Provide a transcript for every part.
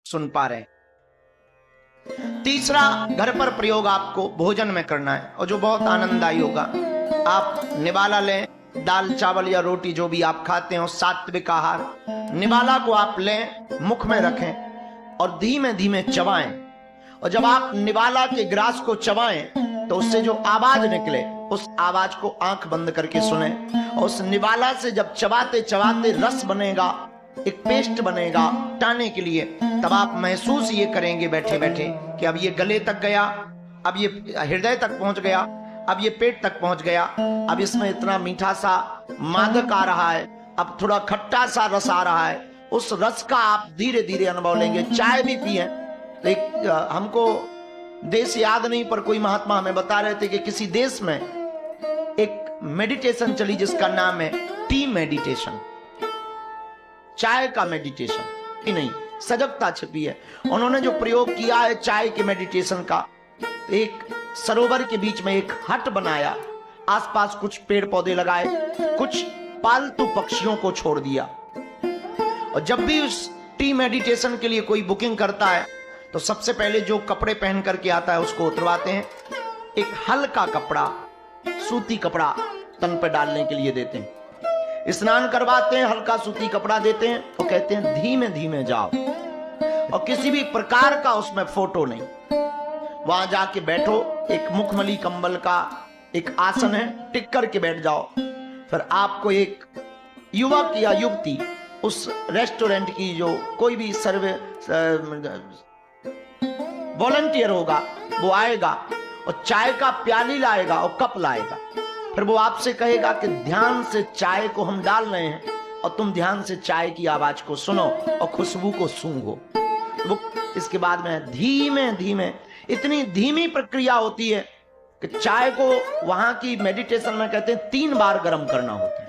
सुन पा रहे हैं। तीसरा घर पर प्रयोग आपको भोजन में करना है और जो बहुत आनंददायी होगा। आप निवाला लें, दाल चावल या रोटी जो भी आप खाते हो, सात्विक आहार, निवाला को आप लें, मुख में रखें और धीमे धीमे चबाएं। और जब आप निवाला के ग्रास को चबाएं तो उससे जो आवाज निकले उस आवाज को आंख बंद करके सुने। और उस निवाला से जब चबाते चबाते रस बनेगा, एक पेस्ट बनेगा टाने के लिए, तब आप महसूस ये करेंगे बैठे बैठे कि अब ये गले तक गया, अब ये हृदय तक पहुंच गया, अब ये पेट तक पहुंच गया, अब इसमें इतना मीठा सा मादक आ रहा है, अब थोड़ा खट्टा सा रस आ रहा है। उस रस का आप धीरे धीरे अनुभव लेंगे। चाय भी पिए। हमको देश याद नहीं, पर कोई महात्मा हमें बता रहे थे कि किसी देश में एक मेडिटेशन चली जिसका नाम है टी मेडिटेशन, चाय का मेडिटेशन ही नहीं, सजगता छिपी है। उन्होंने जो प्रयोग किया है चाय के मेडिटेशन का, एक सरोवर के बीच में एक हट बनाया, आसपास कुछ पेड़ पौधे लगाए, कुछ पालतू पक्षियों को छोड़ दिया। और जब भी उस टी मेडिटेशन के लिए कोई बुकिंग करता है तो सबसे पहले जो कपड़े पहन करके आता है उसको उतरवाते हैं, एक हल्का कपड़ा, सूती कपड़ा तन पे डालने के लिए देते हैं, स्नान करवाते हैं, हल्का सूती कपड़ा देते हैं और कहते हैं धीमे धीमे जाओ और किसी भी प्रकार का उसमें फोटो नहीं। वहां जाके बैठो, एक मुखमली कंबल का एक आसन है, टिक करके बैठ जाओ। फिर आपको एक युवक या युवती उस रेस्टोरेंट की जो कोई भी वॉलंटियर होगा वो आएगा और चाय का प्याली लाएगा और कप लाएगा। फिर वो आपसे कहेगा कि ध्यान से चाय को हम डाल रहे हैं और तुम ध्यान से चाय की आवाज को सुनो और खुशबू को सूंघो। वो इसके बाद में धीमे धीमे, इतनी धीमी प्रक्रिया होती है कि चाय को वहां की मेडिटेशन में कहते हैं 3 बार गर्म करना होता है,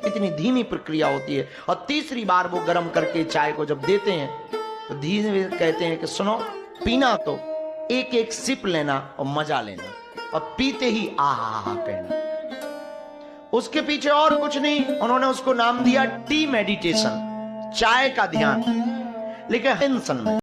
इतनी धीमी प्रक्रिया होती है। और तीसरी बार वो गर्म करके चाय को जब देते हैं तो धीरे कहते हैं कि सुनो, पीना तो एक एक सिप लेना और मजा लेना और पीते ही आहा कहना। उसके पीछे और कुछ नहीं, उन्होंने उसको नाम दिया टी मेडिटेशन, चाय का ध्यान। लेकिन हिंसन में